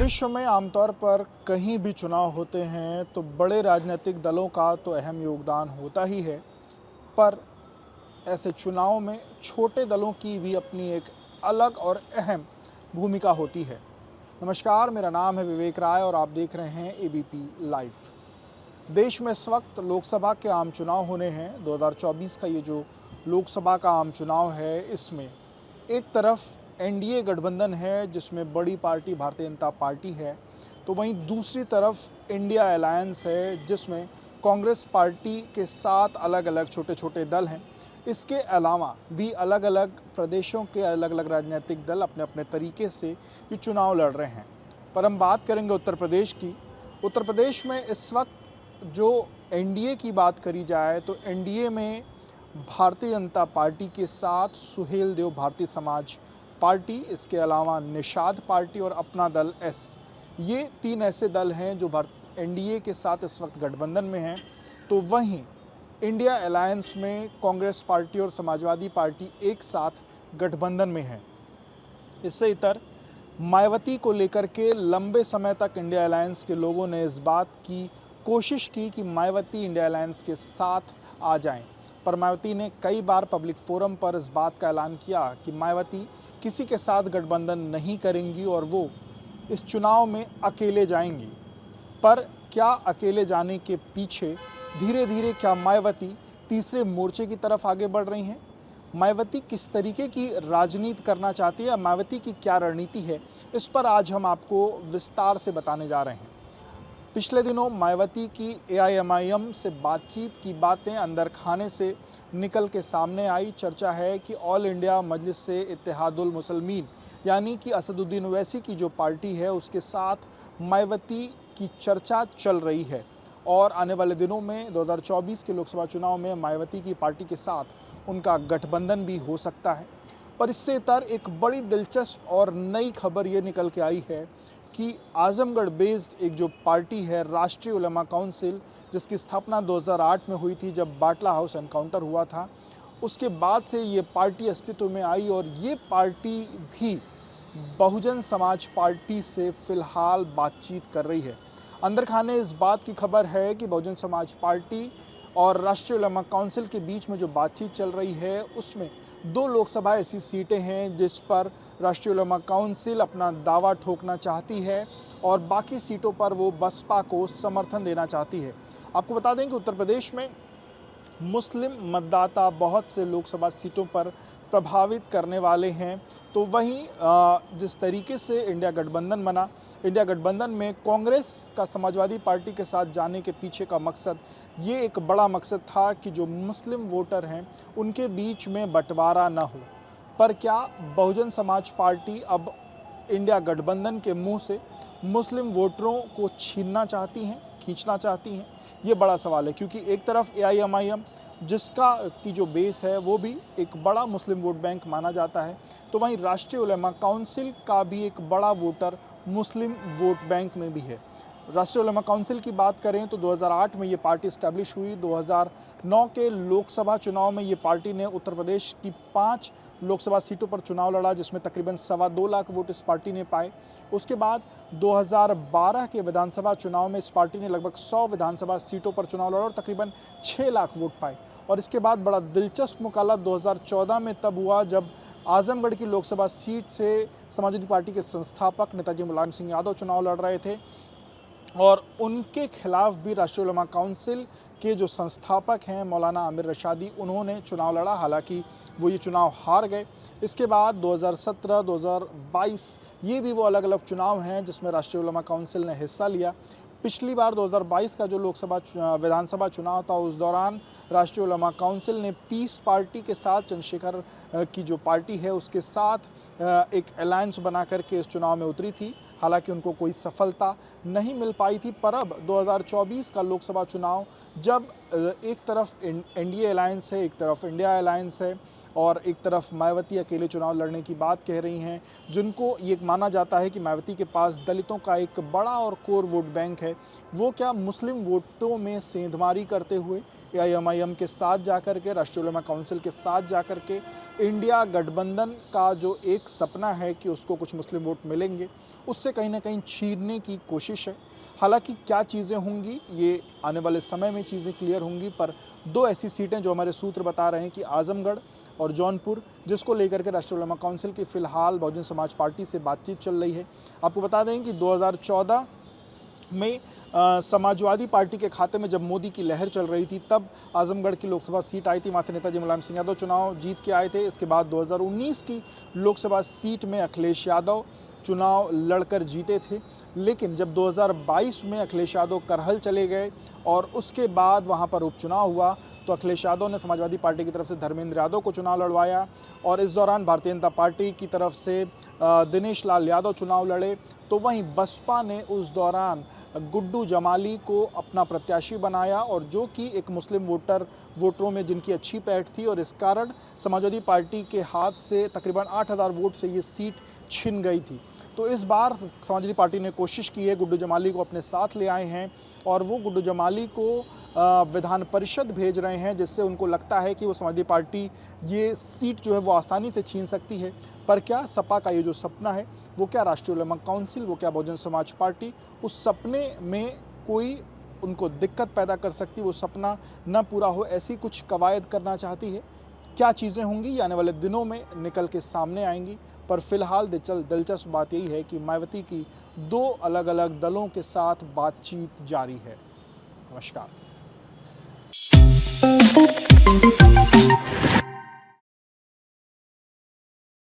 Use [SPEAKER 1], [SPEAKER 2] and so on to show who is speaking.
[SPEAKER 1] विश्व में आमतौर पर कहीं भी चुनाव होते हैं तो बड़े राजनीतिक दलों का तो अहम योगदान होता ही है। पर ऐसे चुनाव में छोटे दलों की भी अपनी एक अलग और अहम भूमिका होती है। नमस्कार, मेरा नाम है विवेक राय और आप देख रहे हैं एबीपी लाइव। देश में इस वक्त लोकसभा के आम चुनाव होने हैं। 2024 का ये जो लोकसभा का आम चुनाव है, इसमें एक तरफ एनडीए गठबंधन है जिसमें बड़ी पार्टी भारतीय जनता पार्टी है, तो वहीं दूसरी तरफ इंडिया अलायंस है जिसमें कांग्रेस पार्टी के साथ अलग अलग छोटे छोटे दल हैं। इसके अलावा भी अलग अलग प्रदेशों के अलग अलग राजनीतिक दल अपने अपने तरीके से ये चुनाव लड़ रहे हैं। पर हम बात करेंगे उत्तर प्रदेश की। उत्तर प्रदेश में इस वक्त जो एनडीए की बात करी जाए तो एनडीए में भारतीय जनता पार्टी के साथ सुहेल देव भारतीय समाज पार्टी, इसके अलावा निषाद पार्टी और अपना दल एस, ये तीन ऐसे दल हैं जो एनडीए के साथ इस वक्त गठबंधन में हैं। तो वहीं इंडिया अलायंस में कांग्रेस पार्टी और समाजवादी पार्टी एक साथ गठबंधन में हैं। इससे इतर मायावती को लेकर के लंबे समय तक इंडिया अलायंस के लोगों ने इस बात की कोशिश की कि मायावती इंडिया अलायंस के साथ आ जाएं, पर मायावती ने कई बार पब्लिक फोरम पर इस बात का ऐलान किया कि मायावती किसी के साथ गठबंधन नहीं करेंगी और वो इस चुनाव में अकेले जाएंगी। पर क्या अकेले जाने के पीछे धीरे धीरे क्या मायावती तीसरे मोर्चे की तरफ आगे बढ़ रही हैं? मायावती किस तरीके की राजनीति करना चाहती है, मायावती की क्या रणनीति है, इस पर आज हम आपको विस्तार से बताने जा रहे हैं। पिछले दिनों मायावती की एआईएमआईएम से बातचीत की बातें अंदर खाने से निकल के सामने आई। चर्चा है कि ऑल इंडिया मजलिस से इत्तेहादुल मुसलमीन यानी कि असदुद्दीन ओवैसी की जो पार्टी है उसके साथ मायावती की चर्चा चल रही है और आने वाले दिनों में 2024 के लोकसभा चुनाव में मायावती की पार्टी के साथ उनका गठबंधन भी हो सकता है। पर इससे इतर एक बड़ी दिलचस्प और नई खबर ये निकल के आई है कि आजमगढ़ बेस्ड एक जो पार्टी है राष्ट्रीय उलमा काउंसिल, जिसकी स्थापना 2008 में हुई थी जब बाटला हाउस एनकाउंटर हुआ था, उसके बाद से ये पार्टी अस्तित्व में आई और ये पार्टी भी बहुजन समाज पार्टी से फिलहाल बातचीत कर रही है। अंदर खाने इस बात की खबर है कि बहुजन समाज पार्टी और राष्ट्रीय उलमा काउंसिल के बीच में जो बातचीत चल रही है उसमें 2 लोकसभा ऐसी सीटें हैं जिस पर राष्ट्रीय उलमा काउंसिल अपना दावा ठोकना चाहती है और बाकी सीटों पर वो बसपा को समर्थन देना चाहती है। आपको बता दें कि उत्तर प्रदेश में मुस्लिम मतदाता बहुत से लोकसभा सीटों पर प्रभावित करने वाले हैं। तो वहीं जिस तरीके से इंडिया गठबंधन बना, इंडिया गठबंधन में कांग्रेस का समाजवादी पार्टी के साथ जाने के पीछे का मकसद ये एक बड़ा मकसद था कि जो मुस्लिम वोटर हैं उनके बीच में बंटवारा न हो। पर क्या बहुजन समाज पार्टी अब इंडिया गठबंधन के मुंह से मुस्लिम वोटरों को छीनना चाहती हैं, खींचना चाहती हैं? ये बड़ा सवाल है, क्योंकि एक तरफ एआईएमआईएम जिसका की जो बेस है वो भी एक बड़ा मुस्लिम वोट बैंक माना जाता है, तो वहीं राष्ट्रीय उलमा काउंसिल का भी एक बड़ा वोटर मुस्लिम वोट बैंक में भी है। राष्ट्रीय उलमा काउंसिल की बात करें तो 2008 में ये पार्टी इस्टेब्लिश हुई। 2009 के लोकसभा चुनाव में ये पार्टी ने उत्तर प्रदेश की 5 लोकसभा सीटों पर चुनाव लड़ा, जिसमें तकरीबन 2.25 लाख वोट इस पार्टी ने पाए। उसके बाद 2012 के विधानसभा चुनाव में इस पार्टी ने लगभग 100 विधानसभा सीटों पर चुनाव लड़ा और तकरीबन 6 लाख वोट पाए। और इसके बाद बड़ा दिलचस्प मुकाबला 2014 में तब हुआ जब आजमगढ़ की लोकसभा सीट से समाजवादी पार्टी के संस्थापक नेताजी मुलायम सिंह यादव चुनाव लड़ रहे थे और उनके खिलाफ भी राष्ट्रीय उलमा काउंसिल के जो संस्थापक हैं मौलाना आमिर रशादी, उन्होंने चुनाव लड़ा। हालांकि वो ये चुनाव हार गए। इसके बाद 2017, 2022 ये भी वो अलग अलग चुनाव हैं जिसमें राष्ट्रीय उलमा काउंसिल ने हिस्सा लिया। पिछली बार 2022 का जो लोकसभा विधानसभा चुनाव था उस दौरान राष्ट्रीय उलमा काउंसिल ने पीस पार्टी के साथ, चंद्रशेखर की जो पार्टी है उसके साथ एक अलायंस बना करके इस चुनाव में उतरी थी। हालांकि उनको कोई सफलता नहीं मिल पाई थी। पर अब 2024 का लोकसभा चुनाव जब एक तरफ एनडीए अलायंस है, एक तरफ इंडिया अलायंस है और एक तरफ मायावती अकेले चुनाव लड़ने की बात कह रही हैं, जिनको ये माना जाता है कि मायावती के पास दलितों का एक बड़ा और कोर वोट बैंक है, वो क्या मुस्लिम वोटों में सेंधमारी करते हुए एआईएमआईएम के साथ जाकर के, राष्ट्रीय उलेमा काउंसिल के साथ जाकर के इंडिया गठबंधन का जो एक सपना है कि उसको कुछ मुस्लिम वोट मिलेंगे, उससे कहीं ना कहीं छीनने की कोशिश है। हालांकि क्या चीज़ें होंगी ये आने वाले समय में चीज़ें क्लियर होंगी, पर दो ऐसी सीटें जो हमारे सूत्र बता रहे हैं कि आजमगढ़ और जौनपुर, जिसको लेकर के राष्ट्रीय उलेमा काउंसिल की फ़िलहाल बहुजन समाज पार्टी से बातचीत चल रही है। आपको बता दें कि 2014 में समाजवादी पार्टी के खाते में जब मोदी की लहर चल रही थी, तब आजमगढ़ की लोकसभा सीट आई थी, वहाँ से नेताजी मुलायम सिंह यादव चुनाव जीत के आए थे। इसके बाद 2019 की लोकसभा सीट में अखिलेश यादव चुनाव लड़कर जीते थे, लेकिन जब 2022 में अखिलेश यादव करहल चले गए और उसके बाद वहाँ पर उपचुनाव हुआ, तो अखिलेश यादव ने समाजवादी पार्टी की तरफ से धर्मेंद्र यादव को चुनाव लड़वाया और इस दौरान भारतीय जनता पार्टी की तरफ से दिनेश लाल यादव चुनाव लड़े। तो वहीं बसपा ने उस दौरान गुड्डू जमाली को अपना प्रत्याशी बनाया, और जो कि एक मुस्लिम वोटरों में जिनकी अच्छी पैठ थी, और इस कारण समाजवादी पार्टी के हाथ से तकरीबन 8000 वोट से ये सीट छिन गई थी। तो इस बार समाजवादी पार्टी ने कोशिश की है, गुड्डू जमाली को अपने साथ ले आए हैं और वो गुड्डू जमाली को विधान परिषद भेज रहे हैं, जिससे उनको लगता है कि वो समाजवादी पार्टी ये सीट जो है वो आसानी से छीन सकती है। पर क्या सपा का ये जो सपना है, वो क्या राष्ट्रीय उलेमा काउंसिल, वो क्या बहुजन समाज पार्टी उस सपने में कोई उनको दिक्कत पैदा कर सकती, वो सपना न पूरा हो ऐसी कुछ कवायद करना चाहती है? क्या चीज़ें होंगी ये आने वाले दिनों में निकल के सामने आएंगी। पर फिलहाल दिलचस्प बात यही है कि मायावती की दो अलग अलग दलों के साथ बातचीत जारी है। नमस्कार।